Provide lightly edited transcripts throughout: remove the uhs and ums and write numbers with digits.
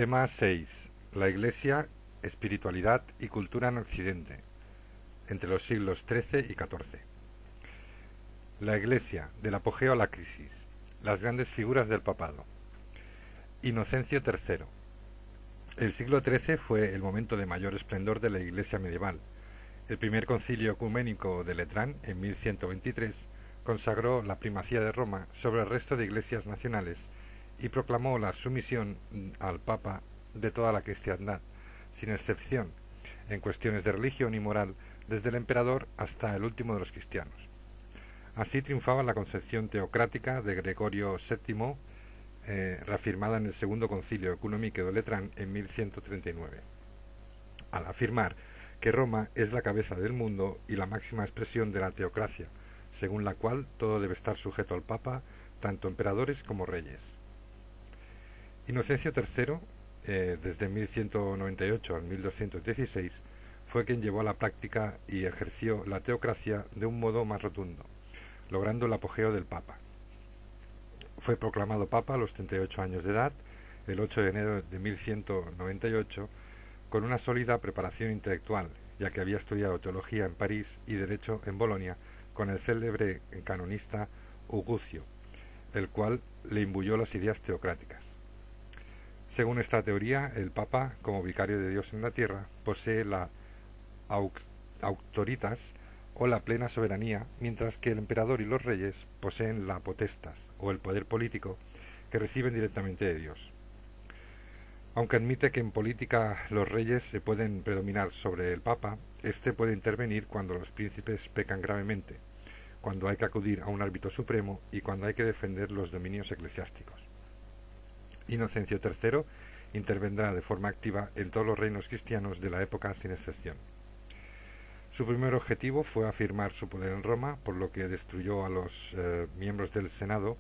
Tema 6. La Iglesia, espiritualidad y cultura en Occidente, entre los siglos XIII y XIV. La Iglesia, del apogeo a la crisis. Las grandes figuras del papado. Inocencio III. El siglo XIII fue el momento de mayor esplendor de la Iglesia medieval. El primer concilio ecuménico de Letrán, en 1123, consagró la primacía de Roma sobre el resto de iglesias nacionales y proclamó la sumisión al Papa de toda la cristiandad, sin excepción, en cuestiones de religión y moral, desde el emperador hasta el último de los cristianos. Así triunfaba la concepción teocrática de Gregorio VII, reafirmada en el segundo concilio económico de Letrán en 1139, al afirmar que Roma es la cabeza del mundo y la máxima expresión de la teocracia, según la cual todo debe estar sujeto al Papa, tanto emperadores como reyes. Inocencio III, desde 1198 al 1216, fue quien llevó a la práctica y ejerció la teocracia de un modo más rotundo, logrando el apogeo del Papa. Fue proclamado Papa a los 38 años de edad, el 8 de enero de 1198, con una sólida preparación intelectual, ya que había estudiado teología en París y derecho en Bolonia con el célebre canonista Ugucio, el cual le imbuyó las ideas teocráticas. Según esta teoría, el Papa, como vicario de Dios en la tierra, posee la auctoritas o la plena soberanía, mientras que el emperador y los reyes poseen la potestas o el poder político que reciben directamente de Dios. Aunque admite que en política los reyes se pueden predominar sobre el Papa, éste puede intervenir cuando los príncipes pecan gravemente, cuando hay que acudir a un árbitro supremo y cuando hay que defender los dominios eclesiásticos. Inocencio III intervendrá de forma activa en todos los reinos cristianos de la época sin excepción. Su primer objetivo fue afirmar su poder en Roma, por lo que destruyó a los miembros del Senado,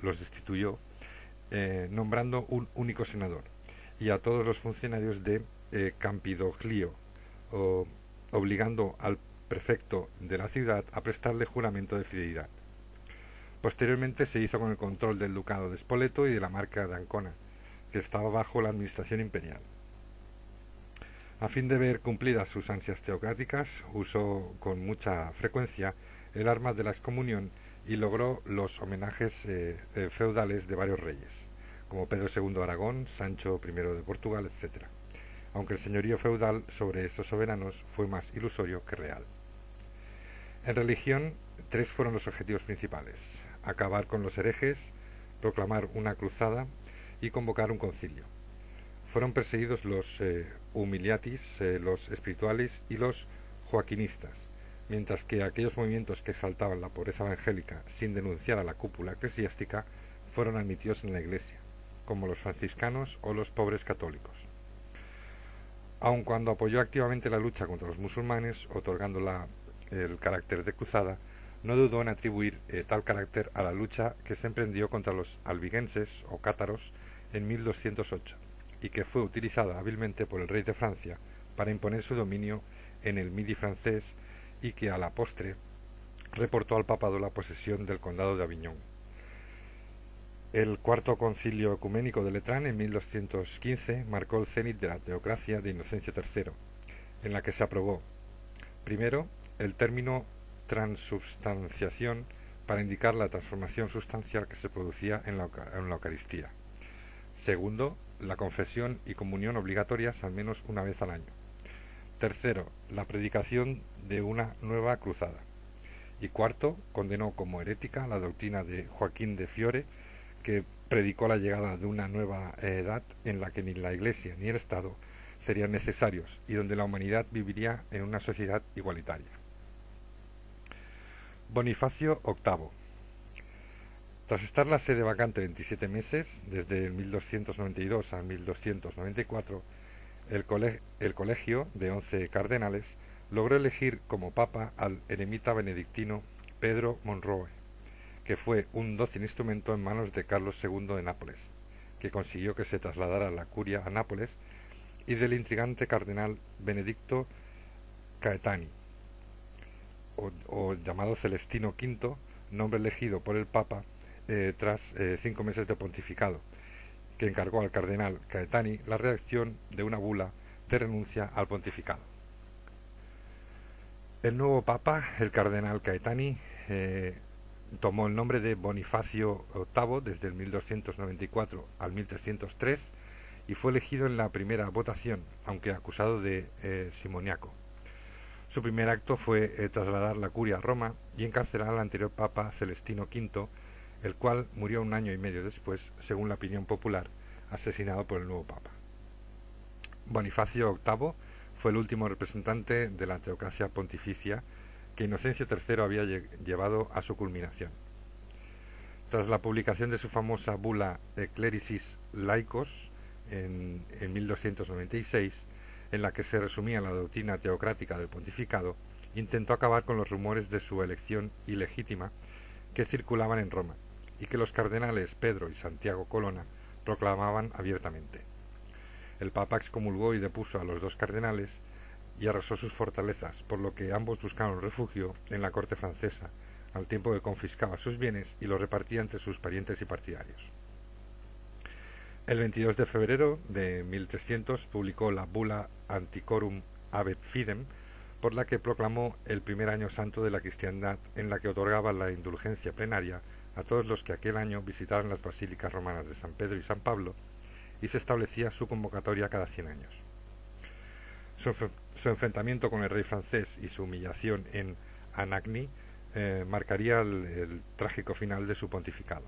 los destituyó, nombrando un único senador, y a todos los funcionarios de Campidoglio, obligando al prefecto de la ciudad a prestarle juramento de fidelidad. Posteriormente se hizo con el control del ducado de Spoleto y de la marca de Ancona, que estaba bajo la administración imperial. A fin de ver cumplidas sus ansias teocráticas, usó con mucha frecuencia el arma de la excomunión y logró los homenajes feudales de varios reyes, como Pedro II de Aragón, Sancho I de Portugal, etc., aunque el señorío feudal sobre esos soberanos fue más ilusorio que real. En religión, tres fueron los objetivos principales: acabar con los herejes, proclamar una cruzada y convocar un concilio. Fueron perseguidos los humiliatis, los espiritualis y los joaquinistas, mientras que aquellos movimientos que exaltaban la pobreza evangélica sin denunciar a la cúpula eclesiástica fueron admitidos en la Iglesia, como los franciscanos o los pobres católicos. Aun cuando apoyó activamente la lucha contra los musulmanes, otorgándola el carácter de cruzada, no dudó en atribuir tal carácter a la lucha que se emprendió contra los albigenses o cátaros en 1208, y que fue utilizada hábilmente por el rey de Francia para imponer su dominio en el Midi francés, y que a la postre reportó al papado la posesión del condado de Aviñón. El cuarto concilio ecuménico de Letrán en 1215 marcó el cenit de la teocracia de Inocencio III, en la que se aprobó, primero, el término transubstanciación para indicar la transformación sustancial que se producía en la Eucaristía. Segundo, la confesión y comunión obligatorias al menos una vez al año. Tercero, la predicación de una nueva cruzada. Y cuarto, condenó como herética la doctrina de Joaquín de Fiore, que predicó la llegada de una nueva edad en la que ni la Iglesia ni el Estado serían necesarios y donde la humanidad viviría en una sociedad igualitaria. Bonifacio VIII. Tras estar la sede vacante 27 meses, desde el 1292 a 1294, el colegio de 11 cardenales logró elegir como papa al eremita benedictino Pedro Monroe, que fue un dócil instrumento en manos de Carlos II de Nápoles, que consiguió que se trasladara la curia a Nápoles, y del intrigante cardenal Benedicto Caetani, o llamado Celestino V, nombre elegido por el Papa tras 5 meses de pontificado, que encargó al cardenal Caetani la redacción de una bula de renuncia al pontificado. El nuevo papa, el cardenal Caetani, tomó el nombre de Bonifacio VIII desde el 1294 al 1303 y fue elegido en la primera votación, aunque acusado de simoniaco. Su primer acto fue trasladar la curia a Roma y encarcelar al anterior papa Celestino V, el cual murió un año y medio después, según la opinión popular, asesinado por el nuevo papa. Bonifacio VIII fue el último representante de la teocracia pontificia que Inocencio III había llevado a su culminación. Tras la publicación de su famosa bula Clericis Laicos en 1296, en la que se resumía la doctrina teocrática del pontificado, intentó acabar con los rumores de su elección ilegítima que circulaban en Roma y que los cardenales Pedro y Santiago Colonna proclamaban abiertamente. El Papa excomulgó y depuso a los dos cardenales y arrasó sus fortalezas, por lo que ambos buscaron refugio en la corte francesa, al tiempo que confiscaba sus bienes y los repartía entre sus parientes y partidarios. El 22 de febrero de 1300 publicó la bula Anticorum Habet Fidem, por la que proclamó el primer año santo de la cristiandad, en la que otorgaba la indulgencia plenaria a todos los que aquel año visitaran las basílicas romanas de San Pedro y San Pablo, y se establecía su convocatoria cada 100 años. Su enfrentamiento con el rey francés y su humillación en Anagni marcaría el trágico final de su pontificado.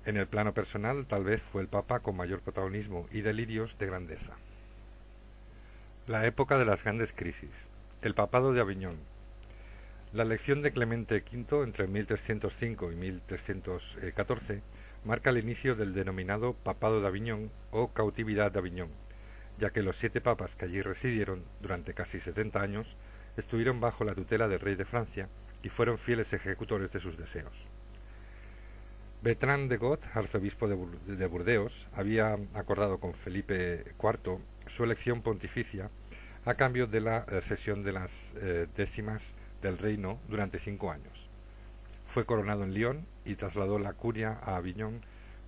En el plano personal, tal vez fue el Papa con mayor protagonismo y delirios de grandeza. La época de las grandes crisis. El papado de Aviñón. La elección de Clemente V entre 1305 y 1314 marca el inicio del denominado Papado de Aviñón o Cautividad de Aviñón, ya que los 7 papas que allí residieron durante casi 70 años estuvieron bajo la tutela del rey de Francia y fueron fieles ejecutores de sus deseos. Bertrand de Got, arzobispo de Burdeos, había acordado con Felipe IV su elección pontificia a cambio de la cesión de las décimas del reino durante 5 años. Fue coronado en Lyon y trasladó la curia a Aviñón.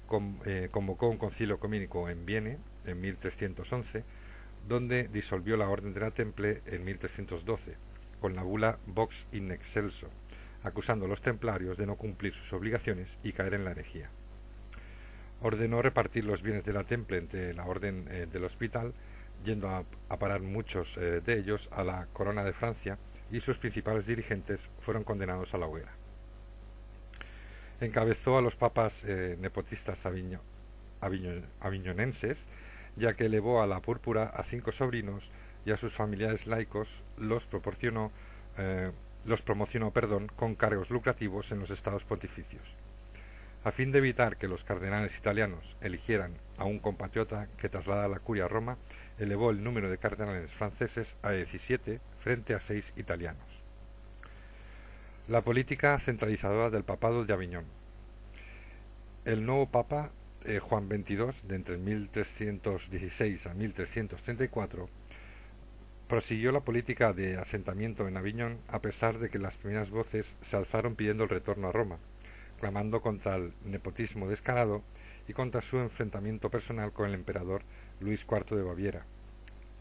Convocó un concilio ecuménico en Vienne en 1311, donde disolvió la Orden de la Temple en 1312, con la bula Vox in Excelso, acusando a los templarios de no cumplir sus obligaciones y caer en la herejía. Ordenó repartir los bienes de la Temple entre la Orden del Hospital, yendo a parar muchos de ellos a la Corona de Francia, y sus principales dirigentes fueron condenados a la hoguera. Encabezó a los papas nepotistas aviñonenses, ya que elevó a la púrpura a 5 sobrinos y a sus familiares laicos los promocionó con cargos lucrativos en los estados pontificios. A fin de evitar que los cardenales italianos eligieran a un compatriota que traslada la curia a Roma, elevó el número de cardenales franceses a 17 frente a 6 italianos. La política centralizadora del papado de Aviñón. El nuevo papa, Juan XXII, de entre 1316 a 1334, prosiguió la política de asentamiento en Aviñón, a pesar de que las primeras voces se alzaron pidiendo el retorno a Roma, clamando contra el nepotismo descarado y contra su enfrentamiento personal con el emperador Luis IV de Baviera,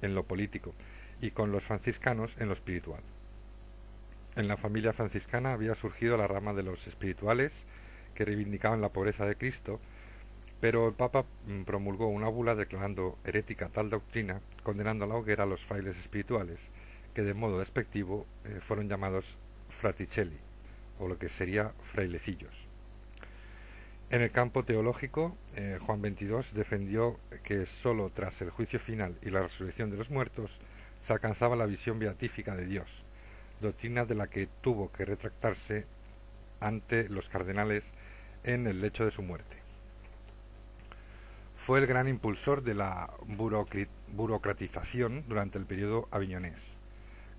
en lo político, y con los franciscanos en lo espiritual. En la familia franciscana había surgido la rama de los espirituales, que reivindicaban la pobreza de Cristo, pero el Papa promulgó una bula declarando herética tal doctrina, condenando a la hoguera a los frailes espirituales, que de modo despectivo fueron llamados fraticelli, o lo que sería frailecillos. En el campo teológico, Juan XXII defendió que sólo tras el juicio final y la resurrección de los muertos se alcanzaba la visión beatífica de Dios, doctrina de la que tuvo que retractarse ante los cardenales en el lecho de su muerte. Fue el gran impulsor de la burocratización durante el periodo aviñonés.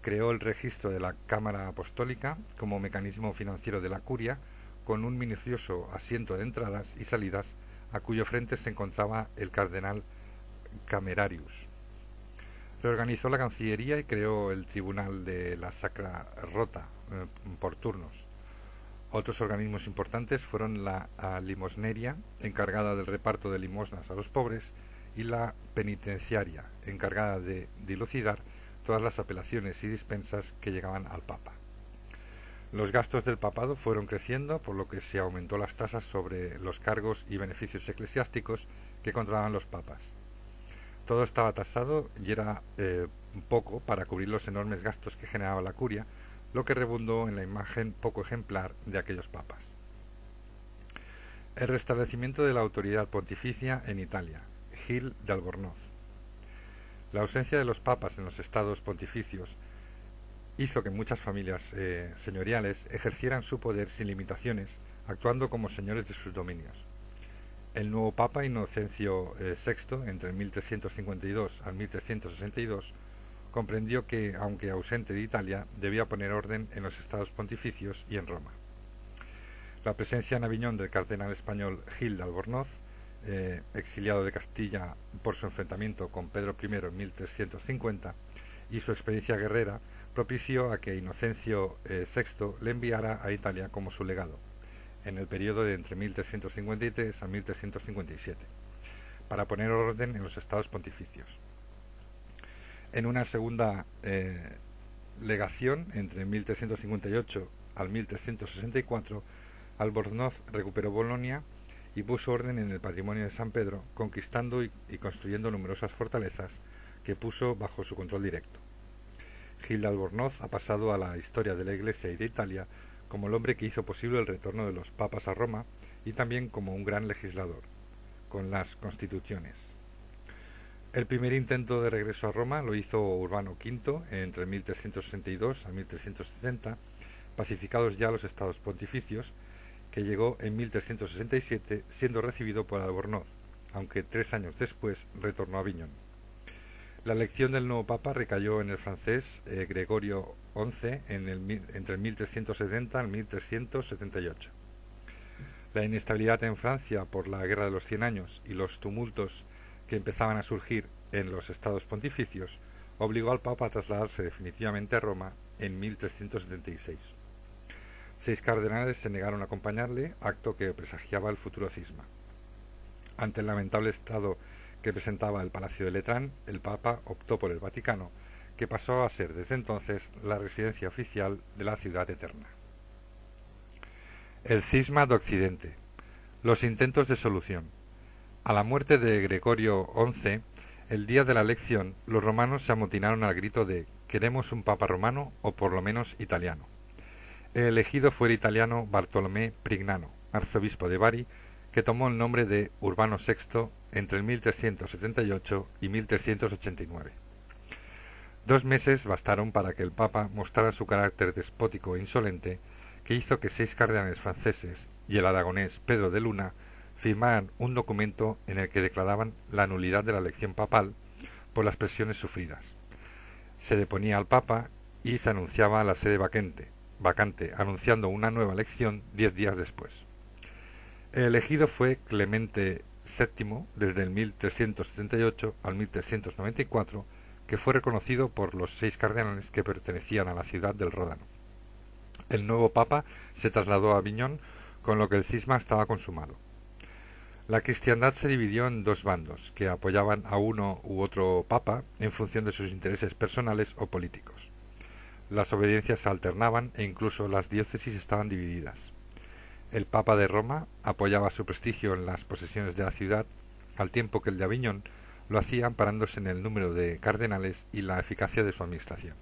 Creó el registro de la Cámara Apostólica como mecanismo financiero de la curia, con un minucioso asiento de entradas y salidas a cuyo frente se encontraba el cardenal Camerarius. Reorganizó la Cancillería y creó el Tribunal de la Sacra Rota por turnos. Otros organismos importantes fueron la limosneria, encargada del reparto de limosnas a los pobres, y la penitenciaria, encargada de dilucidar todas las apelaciones y dispensas que llegaban al Papa. Los gastos del papado fueron creciendo, por lo que se aumentó las tasas sobre los cargos y beneficios eclesiásticos que controlaban los papas. Todo estaba tasado y era poco para cubrir los enormes gastos que generaba la curia, lo que redundó en la imagen poco ejemplar de aquellos papas. El restablecimiento de la autoridad pontificia en Italia. Gil de Albornoz. La ausencia de los papas en los estados pontificios hizo que muchas familias señoriales ejercieran su poder sin limitaciones, actuando como señores de sus dominios. El nuevo papa Inocencio VI, entre 1352 al 1362, comprendió que, aunque ausente de Italia, debía poner orden en los estados pontificios y en Roma. La presencia en Aviñón del cardenal español Gil de Albornoz, exiliado de Castilla por su enfrentamiento con Pedro I en 1350, y su experiencia guerrera, propició a que Inocencio VI le enviara a Italia como su legado, en el periodo de entre 1353 a 1357, para poner orden en los estados pontificios. En una segunda legación, entre 1358 al 1364, Albornoz recuperó Bolonia y puso orden en el patrimonio de San Pedro, conquistando y construyendo numerosas fortalezas que puso bajo su control directo. Gil de Albornoz ha pasado a la historia de la Iglesia y de Italia como el hombre que hizo posible el retorno de los papas a Roma y también como un gran legislador, con las constituciones. El primer intento de regreso a Roma lo hizo Urbano V entre 1362 a 1370, pacificados ya los estados pontificios, que llegó en 1367 siendo recibido por Albornoz, aunque 3 años después retornó a Aviñón. La elección del nuevo papa recayó en el francés Gregorio XI entre el 1370 y 1378. La inestabilidad en Francia por la Guerra de los 100 Años y los tumultos que empezaban a surgir en los estados pontificios obligó al papa a trasladarse definitivamente a Roma en 1376. 6 cardenales se negaron a acompañarle, acto que presagiaba el futuro cisma. Ante el lamentable estado que presentaba el Palacio de Letrán, el Papa optó por el Vaticano, que pasó a ser desde entonces la residencia oficial de la Ciudad Eterna. El cisma de Occidente. Los intentos de solución. A la muerte de Gregorio XI, el día de la elección, los romanos se amotinaron al grito de «¿Queremos un papa romano o por lo menos italiano?». El elegido fue el italiano Bartolomé Prignano, arzobispo de Bari, que tomó el nombre de Urbano VI entre el 1378 y 1389. 2 meses bastaron para que el Papa mostrara su carácter despótico e insolente, que hizo que 6 cardenales franceses y el aragonés Pedro de Luna firmaran un documento en el que declaraban la nulidad de la elección papal por las presiones sufridas. Se deponía al Papa y se anunciaba la sede vacante, anunciando una nueva elección 10 días después. El elegido fue Clemente VII desde el 1378 al 1394, que fue reconocido por los 6 cardenales que pertenecían a la ciudad del Ródano. El nuevo papa se trasladó a Aviñón, con lo que el cisma estaba consumado. La cristiandad se dividió en 2 bandos, que apoyaban a uno u otro papa en función de sus intereses personales o políticos. Las obediencias se alternaban e incluso las diócesis estaban divididas. El Papa de Roma apoyaba su prestigio en las posesiones de la ciudad, al tiempo que el de Aviñón lo hacía amparándose en el número de cardenales y la eficacia de su administración.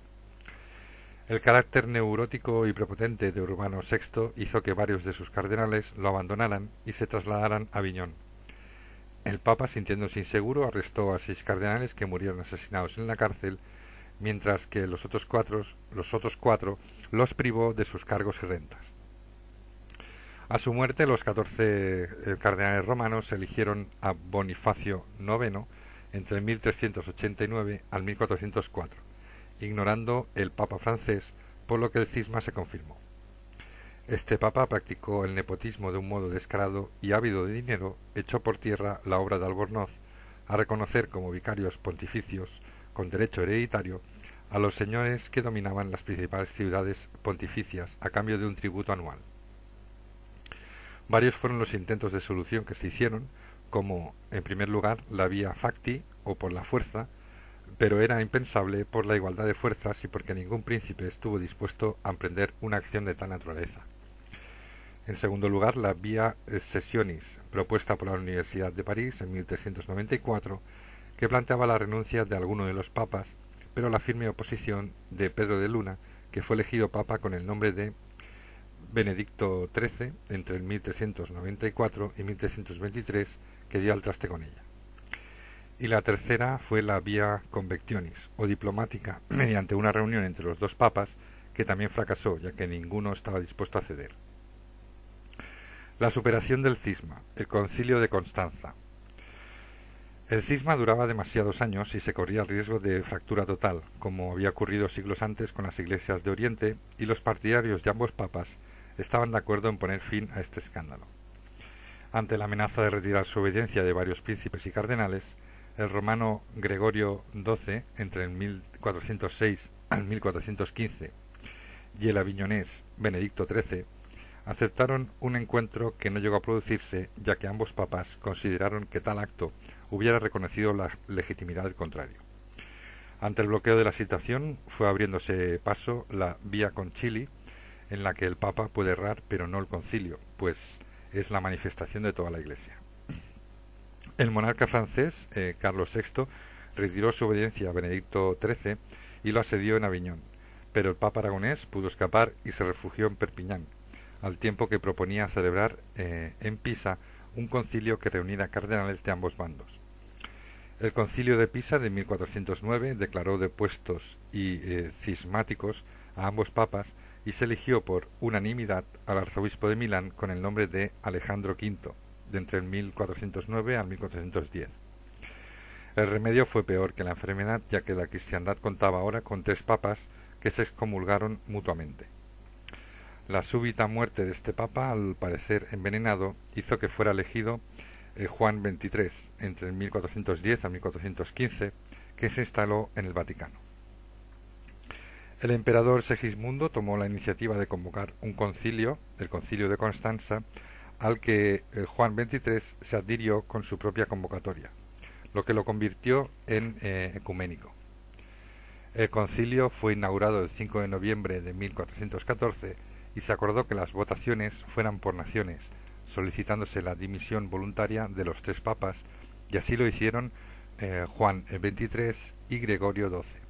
El carácter neurótico y prepotente de Urbano VI hizo que varios de sus cardenales lo abandonaran y se trasladaran a Aviñón. El Papa, sintiéndose inseguro, arrestó a 6 cardenales que murieron asesinados en la cárcel, mientras que los otros cuatro los privó de sus cargos y rentas. A su muerte, los 14 cardenales romanos eligieron a Bonifacio IX entre el 1389 al 1404, ignorando el Papa francés, por lo que el cisma se confirmó. Este Papa practicó el nepotismo de un modo descarado y, ávido de dinero, echó por tierra la obra de Albornoz, a reconocer como vicarios pontificios con derecho hereditario a los señores que dominaban las principales ciudades pontificias a cambio de un tributo anual. Varios fueron los intentos de solución que se hicieron, como, en primer lugar, la vía facti, o por la fuerza, pero era impensable por la igualdad de fuerzas y porque ningún príncipe estuvo dispuesto a emprender una acción de tal naturaleza. En segundo lugar, la vía sessionis, propuesta por la Universidad de París en 1394, que planteaba la renuncia de alguno de los papas, pero la firme oposición de Pedro de Luna, que fue elegido papa con el nombre de Benedicto XIII entre el 1394 y 1323, que dio al traste con ella. Y la tercera fue la vía convectionis, o diplomática, mediante una reunión entre los dos papas, que también fracasó, ya que ninguno estaba dispuesto a ceder. La superación del cisma, el concilio de Constanza. El cisma duraba demasiados años y se corría el riesgo de fractura total, como había ocurrido siglos antes con las iglesias de Oriente, y los partidarios de ambos papas estaban de acuerdo en poner fin a este escándalo. Ante la amenaza de retirar su obediencia de varios príncipes y cardenales, el romano Gregorio XII, entre el 1406 al 1415, y el aviñonés Benedicto XIII, aceptaron un encuentro que no llegó a producirse, ya que ambos papas consideraron que tal acto hubiera reconocido la legitimidad del contrario. Ante el bloqueo de la situación fue abriéndose paso la vía concili, en la que el papa puede errar pero no el concilio, pues es la manifestación de toda la Iglesia. El monarca francés, Carlos VI, retiró su obediencia a Benedicto XIII y lo asedió en Aviñón, pero el papa aragonés pudo escapar y se refugió en Perpiñán, al tiempo que proponía celebrar en Pisa un concilio que reuniera cardenales de ambos bandos. El concilio de Pisa de 1409 declaró depuestos y cismáticos a ambos papas y se eligió por unanimidad al arzobispo de Milán con el nombre de Alejandro V, de entre el 1409 al 1410. El remedio fue peor que la enfermedad, ya que la cristiandad contaba ahora con 3 papas que se excomulgaron mutuamente. La súbita muerte de este papa, al parecer envenenado, hizo que fuera elegido Juan XXIII entre el 1410 al 1415, que se instaló en el Vaticano. El emperador Segismundo tomó la iniciativa de convocar un concilio, el Concilio de Constanza, al que Juan XXIII se adhirió con su propia convocatoria, lo que lo convirtió en ecuménico. El concilio fue inaugurado el 5 de noviembre de 1414 y se acordó que las votaciones fueran por naciones, solicitándose la dimisión voluntaria de los 3 papas, y así lo hicieron Juan XXIII y Gregorio XII.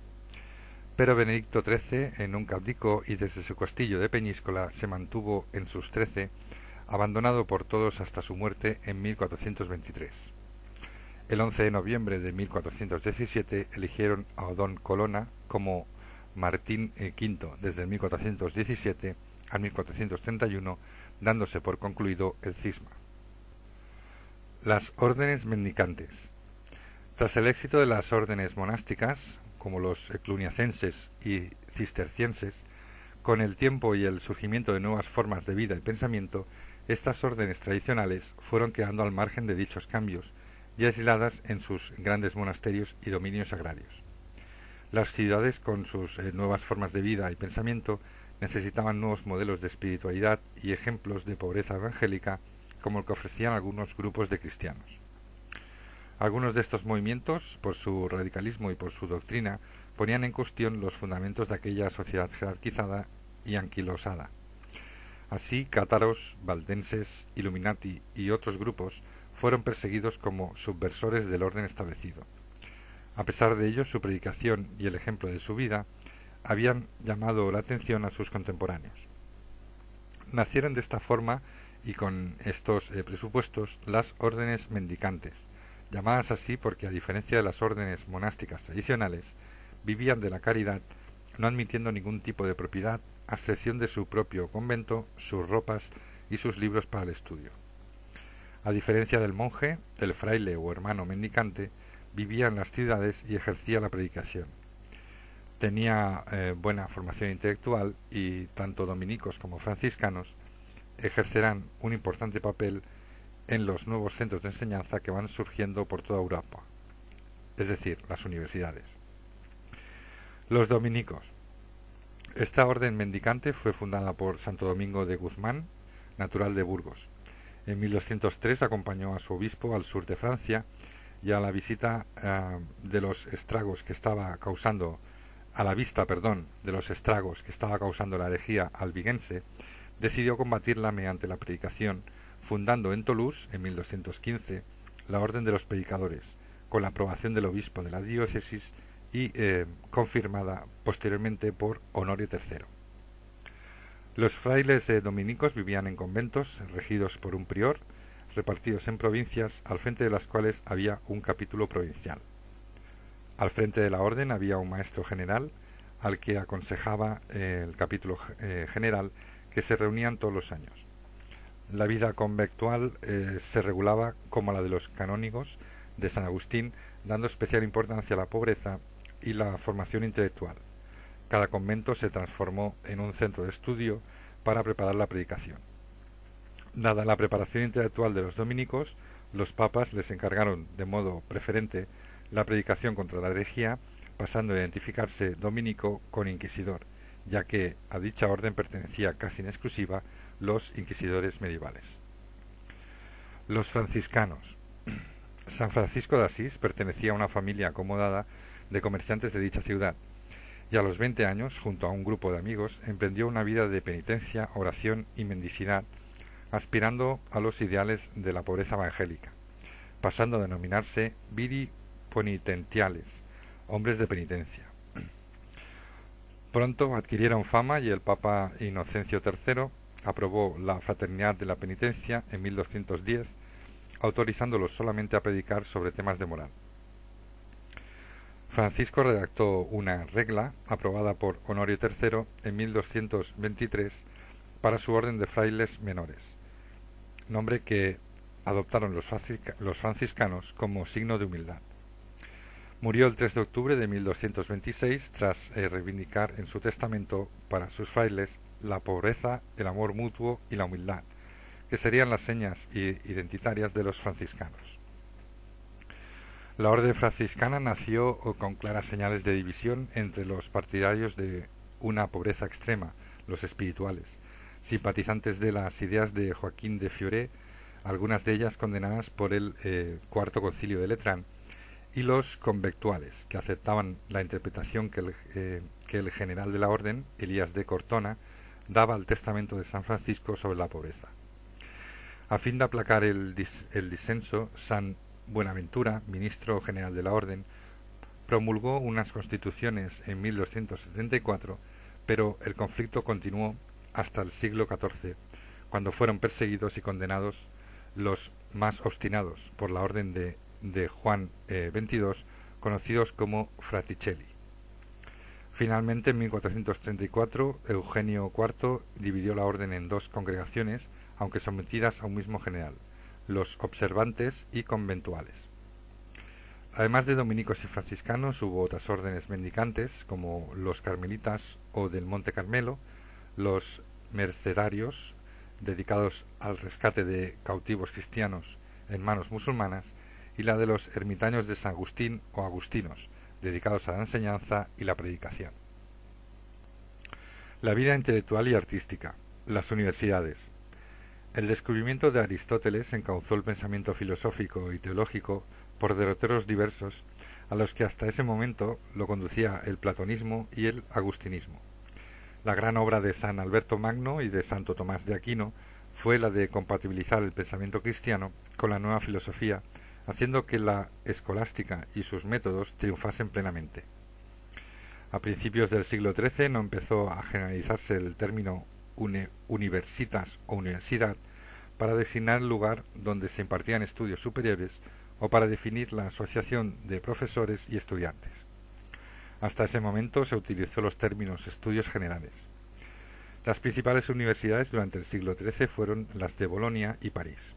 Pero Benedicto XIII nunca abdicó y desde su castillo de Peñíscola se mantuvo en sus 13, abandonado por todos hasta su muerte en 1423. El 11 de noviembre de 1417 eligieron a Odón Colonna como Martín V desde el 1417 al 1431, dándose por concluido el cisma. Las órdenes mendicantes. Tras el éxito de las órdenes monásticas, como los cluniacenses y cistercienses, con el tiempo y el surgimiento de nuevas formas de vida y pensamiento, estas órdenes tradicionales fueron quedando al margen de dichos cambios y aisladas en sus grandes monasterios y dominios agrarios. Las ciudades, con sus nuevas formas de vida y pensamiento, necesitaban nuevos modelos de espiritualidad y ejemplos de pobreza evangélica, como el que ofrecían algunos grupos de cristianos. Algunos de estos movimientos, por su radicalismo y por su doctrina, ponían en cuestión los fundamentos de aquella sociedad jerarquizada y anquilosada. Así, cátaros, valdenses, Illuminati y otros grupos fueron perseguidos como subversores del orden establecido. A pesar de ello, su predicación y el ejemplo de su vida habían llamado la atención a sus contemporáneos. Nacieron de esta forma y con estos presupuestos las órdenes mendicantes, llamadas así porque, a diferencia de las órdenes monásticas tradicionales, vivían de la caridad, no admitiendo ningún tipo de propiedad, a excepción de su propio convento, sus ropas y sus libros para el estudio. A diferencia del monje, del fraile o hermano mendicante, vivía en las ciudades y ejercía la predicación. Tenía buena formación intelectual y tanto dominicos como franciscanos ejercerán un importante papel en los nuevos centros de enseñanza que van surgiendo por toda Europa, es decir, las universidades. Los dominicos. Esta orden mendicante fue fundada por Santo Domingo de Guzmán, natural de Burgos, En 1203 acompañó a su obispo al sur de Francia y a la visita de los estragos que estaba causando a la vista, de los estragos que estaba causando la herejía albigense, decidió combatirla mediante la predicación, fundando en Toulouse, en 1215, la Orden de los Predicadores, con la aprobación del obispo de la diócesis y confirmada posteriormente por Honorio III. Los frailes dominicos vivían en conventos regidos por un prior, repartidos en provincias, al frente de las cuales había un capítulo provincial. Al frente de la orden había un maestro general, al que aconsejaba el capítulo general, que se reunían todos los años. La vida conventual se regulaba como la de los canónigos de San Agustín, dando especial importancia a la pobreza y la formación intelectual. Cada convento se transformó en un centro de estudio para preparar la predicación. Dada la preparación intelectual de los dominicos, los papas les encargaron de modo preferente la predicación contra la herejía, pasando a identificarse dominico con inquisidor, ya que a dicha orden pertenecía casi en exclusiva los inquisidores medievales. Los franciscanos. San Francisco de Asís pertenecía a una familia acomodada de comerciantes de dicha ciudad, y a los 20 años, junto a un grupo de amigos, emprendió una vida de penitencia, oración y mendicidad, aspirando a los ideales de la pobreza evangélica, pasando a denominarse viri penitentiales, hombres de penitencia. Pronto adquirieron fama y el Papa Inocencio III aprobó la fraternidad de la penitencia en 1210, autorizándolos solamente a predicar sobre temas de moral. Francisco redactó una regla aprobada por Honorio III en 1223 para su orden de frailes menores, nombre que adoptaron los franciscanos como signo de humildad. Murió el 3 de octubre de 1226 tras reivindicar en su testamento para sus frailes la pobreza, el amor mutuo y la humildad, que serían las señas identitarias de los franciscanos. La orden franciscana nació con claras señales de división entre los partidarios de una pobreza extrema, los espirituales, simpatizantes de las ideas de Joaquín de Fiore, algunas de ellas condenadas por el Cuarto Concilio de Letrán, y los conventuales, que aceptaban la interpretación que el general de la orden, Elías de Cortona, daba al testamento de San Francisco sobre la pobreza. A fin de aplacar el disenso, San Buenaventura, ministro general de la orden, promulgó unas constituciones en 1274, pero el conflicto continuó hasta el siglo XIV, cuando fueron perseguidos y condenados los más obstinados por la orden de Juan XXII, conocidos como Fraticelli. Finalmente, en 1434, Eugenio IV dividió la orden en dos congregaciones, aunque sometidas a un mismo general, los observantes y conventuales. Además de dominicos y franciscanos, hubo otras órdenes mendicantes, como los carmelitas o del Monte Carmelo, los mercedarios, dedicados al rescate de cautivos cristianos en manos musulmanas, y la de los ermitaños de San Agustín o agustinos, dedicados a la enseñanza y la predicación. La vida intelectual y artística. Las universidades. El descubrimiento de Aristóteles encauzó el pensamiento filosófico y teológico por derroteros diversos, a los que hasta ese momento lo conducía el platonismo y el agustinismo. La gran obra de San Alberto Magno y de Santo Tomás de Aquino fue la de compatibilizar el pensamiento cristiano con la nueva filosofía, haciendo que la escolástica y sus métodos triunfasen plenamente. A principios del siglo XIII no empezó a generalizarse el término universitas o universidad para designar el lugar donde se impartían estudios superiores o para definir la asociación de profesores y estudiantes. Hasta ese momento se utilizó los términos estudios generales. Las principales universidades durante el siglo XIII fueron las de Bolonia y París.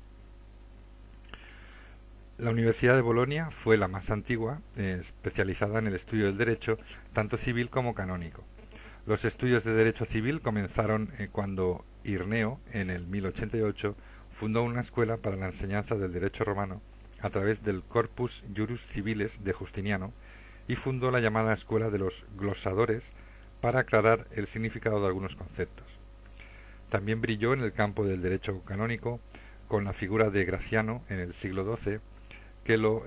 La Universidad de Bolonia fue la más antigua, especializada en el estudio del derecho, tanto civil como canónico. Los estudios de derecho civil comenzaron cuando Irneo, en el 1088, fundó una escuela para la enseñanza del derecho romano a través del Corpus Juris Civiles de Justiniano y fundó la llamada Escuela de los Glosadores para aclarar el significado de algunos conceptos. También brilló en el campo del derecho canónico con la figura de Graciano en el siglo XII, que lo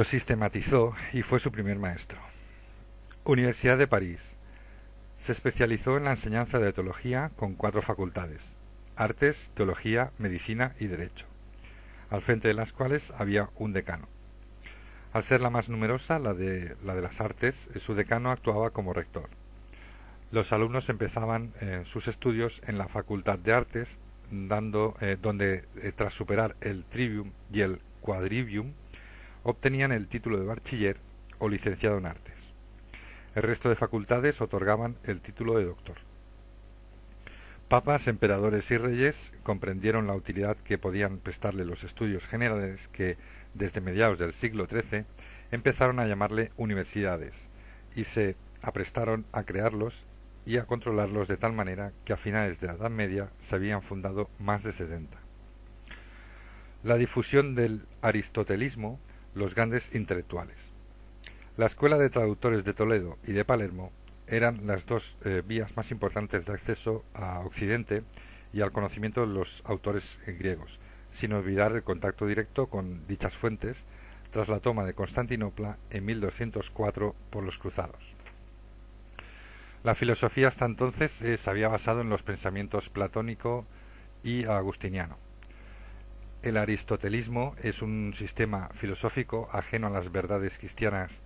sistematizó y fue su primer maestro. Universidad de París. Se especializó en la enseñanza de teología con 4 facultades: artes, teología, medicina y derecho, al frente de las cuales había un decano. Al ser la más numerosa, la de las artes, su decano actuaba como rector. Los alumnos empezaban sus estudios en la Facultad de Artes, donde tras superar el trivium y el quadrivium, obtenían el título de bachiller o licenciado en artes. El resto de facultades otorgaban el título de doctor. Papas, emperadores y reyes comprendieron la utilidad que podían prestarle los estudios generales que, desde mediados del siglo XIII, empezaron a llamarle universidades, y se aprestaron a crearlos y a controlarlos de tal manera que a finales de la Edad Media se habían fundado más de 70. La difusión del aristotelismo, los grandes intelectuales. La Escuela de Traductores de Toledo y de Palermo eran las 2 vías más importantes de acceso a Occidente y al conocimiento de los autores griegos, sin olvidar el contacto directo con dichas fuentes tras la toma de Constantinopla en 1204 por los cruzados. La filosofía hasta entonces se había basado en los pensamientos platónico y agustiniano. El aristotelismo es un sistema filosófico ajeno a las verdades cristianas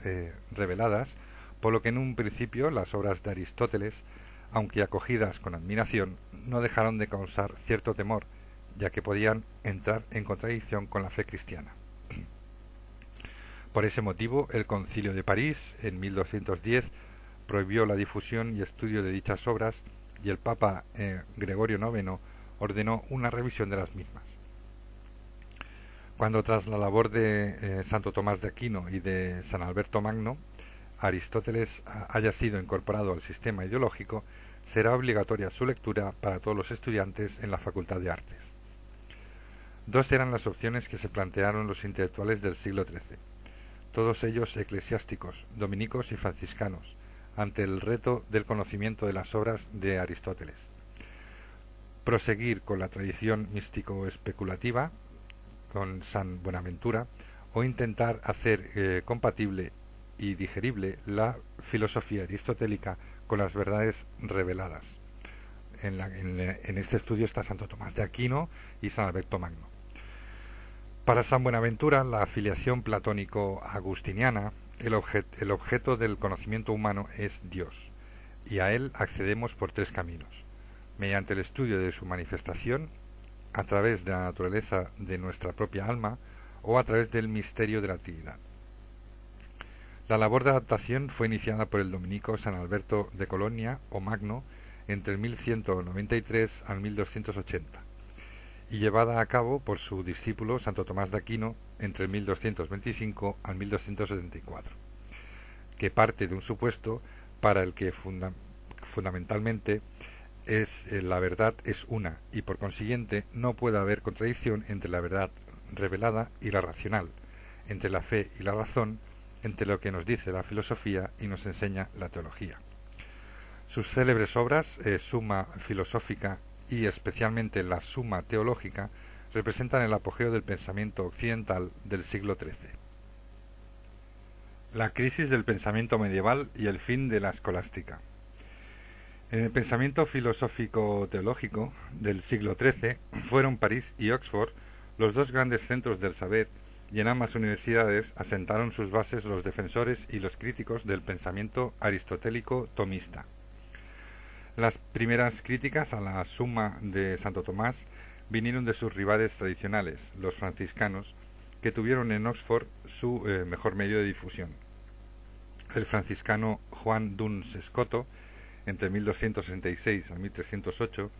reveladas, por lo que en un principio las obras de Aristóteles, aunque acogidas con admiración, no dejaron de causar cierto temor, ya que podían entrar en contradicción con la fe cristiana. Por ese motivo, el Concilio de París, en 1210, prohibió la difusión y estudio de dichas obras, y el Papa Gregorio IX ordenó una revisión de las mismas. Cuando tras la labor de Santo Tomás de Aquino y de San Alberto Magno, Aristóteles haya sido incorporado al sistema ideológico, será obligatoria su lectura para todos los estudiantes en la Facultad de Artes. 2 eran las opciones que se plantearon los intelectuales del siglo XIII, todos ellos eclesiásticos, dominicos y franciscanos, ante el reto del conocimiento de las obras de Aristóteles. Proseguir con la tradición místico-especulativa, con San Buenaventura, o intentar hacer compatible y digerible la filosofía aristotélica con las verdades reveladas. En este estudio está Santo Tomás de Aquino y San Alberto Magno. Para San Buenaventura, la afiliación platónico-agustiniana, el objeto del conocimiento humano es Dios, y a él accedemos por 3 caminos: mediante el estudio de su manifestación, a través de la naturaleza de nuestra propia alma o a través del misterio de la Trinidad. La labor de adaptación fue iniciada por el dominico San Alberto de Colonia o Magno entre el 1193 al 1280 y llevada a cabo por su discípulo Santo Tomás de Aquino entre el 1225 al 1274, que parte de un supuesto para el que fundamentalmente la verdad es una, y por consiguiente no puede haber contradicción entre la verdad revelada y la racional, entre la fe y la razón, entre lo que nos dice la filosofía y nos enseña la teología. Sus célebres obras, Summa Filosófica y especialmente la Summa Teológica, representan el apogeo del pensamiento occidental del siglo XIII. La crisis del pensamiento medieval y el fin de la escolástica. En el pensamiento filosófico-teológico del siglo XIII fueron París y Oxford los 2 grandes centros del saber, y en ambas universidades asentaron sus bases los defensores y los críticos del pensamiento aristotélico tomista. Las primeras críticas a la Summa de Santo Tomás vinieron de sus rivales tradicionales, los franciscanos, que tuvieron en Oxford su mejor medio de difusión. El franciscano Juan Duns Scoto, entre 1266 a 1308,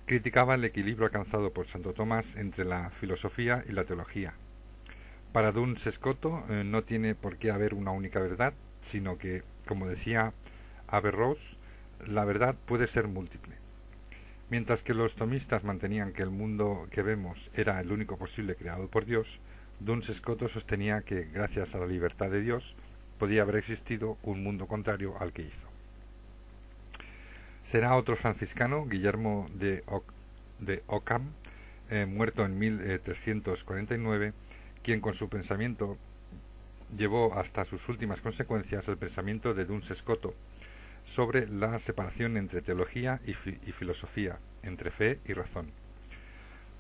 criticaba el equilibrio alcanzado por Santo Tomás entre la filosofía y la teología. Para Duns Scoto no tiene por qué haber una única verdad, sino que, como decía Averroes, la verdad puede ser múltiple. Mientras que los tomistas mantenían que el mundo que vemos era el único posible creado por Dios, Duns Scoto sostenía que, gracias a la libertad de Dios, podía haber existido un mundo contrario al que hizo. Será otro franciscano, Guillermo de Ockham, muerto en 1349, quien con su pensamiento llevó hasta sus últimas consecuencias el pensamiento de Duns Scoto sobre la separación entre teología y filosofía, entre fe y razón.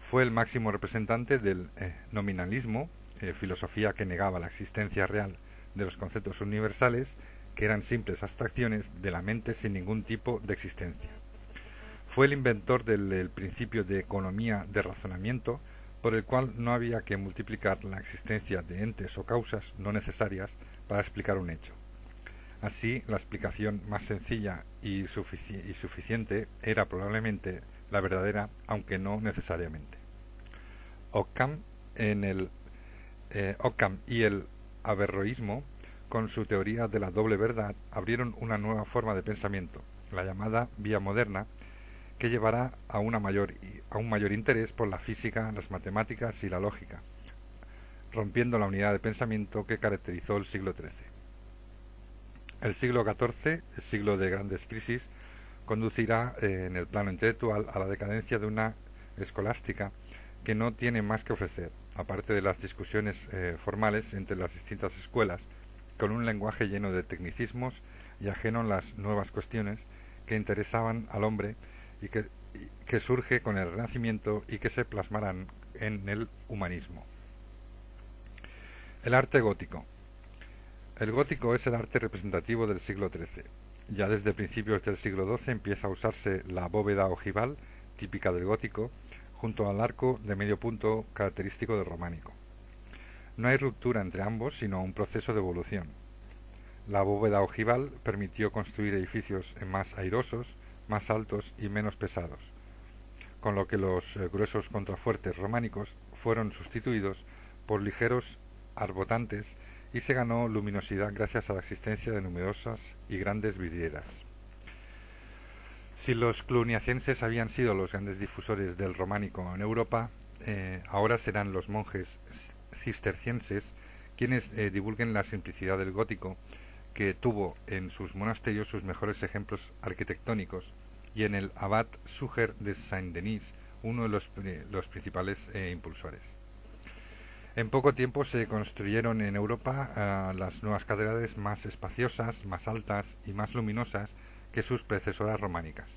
Fue el máximo representante del nominalismo, filosofía que negaba la existencia real de los conceptos universales, que eran simples abstracciones de la mente sin ningún tipo de existencia. Fue el inventor del principio de economía de razonamiento, por el cual no había que multiplicar la existencia de entes o causas no necesarias para explicar un hecho. Así, la explicación más sencilla y suficiente era probablemente la verdadera, aunque no necesariamente. Ockham y el averroísmo, con su teoría de la doble verdad, abrieron una nueva forma de pensamiento, la llamada vía moderna, que llevará a un mayor interés por la física, las matemáticas y la lógica, rompiendo la unidad de pensamiento que caracterizó el siglo XIII. El siglo XIV, el siglo de grandes crisis, conducirá en el plano intelectual a la decadencia de una escolástica que no tiene más que ofrecer, aparte de las discusiones formales entre las distintas escuelas, con un lenguaje lleno de tecnicismos y ajeno a las nuevas cuestiones que interesaban al hombre y que surge con el Renacimiento y que se plasmarán en el humanismo. El arte gótico. El gótico es el arte representativo del siglo XIII. Ya desde principios del siglo XII empieza a usarse la bóveda ojival, típica del gótico, junto al arco de medio punto característico del románico. No hay ruptura entre ambos, sino un proceso de evolución. La bóveda ojival permitió construir edificios más airosos, más altos y menos pesados, con lo que los gruesos contrafuertes románicos fueron sustituidos por ligeros arbotantes y se ganó luminosidad gracias a la existencia de numerosas y grandes vidrieras. Si los cluniacenses habían sido los grandes difusores del románico en Europa, ahora serán los monjes cistercienses quienes divulguen la simplicidad del gótico, que tuvo en sus monasterios sus mejores ejemplos arquitectónicos, y en el abad Suger de Saint-Denis, uno de los principales impulsores. En poco tiempo se construyeron en Europa las nuevas catedrales más espaciosas, más altas y más luminosas que sus predecesoras románicas.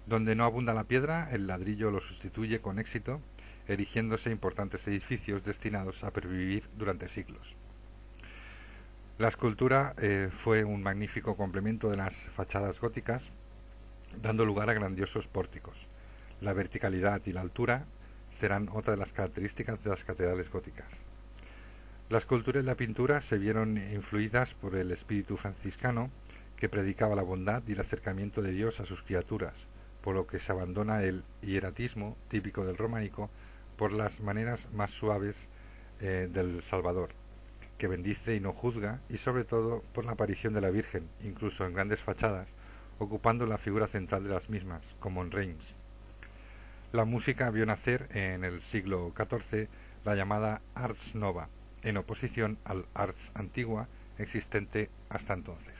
Donde no abunda la piedra, el ladrillo lo sustituye con éxito, erigiéndose importantes edificios destinados a pervivir durante siglos. La escultura fue un magnífico complemento de las fachadas góticas, dando lugar a grandiosos pórticos. La verticalidad y la altura serán otra de las características de las catedrales góticas. La escultura y la pintura se vieron influidas por el espíritu franciscano, que predicaba la bondad y el acercamiento de Dios a sus criaturas, por lo que se abandona el hieratismo típico del románico por las maneras más suaves del Salvador, que bendice y no juzga, y sobre todo por la aparición de la Virgen, incluso en grandes fachadas, ocupando la figura central de las mismas, como en Reims. La música vio nacer en el siglo XIV la llamada Ars Nova, en oposición al Ars Antigua existente hasta entonces.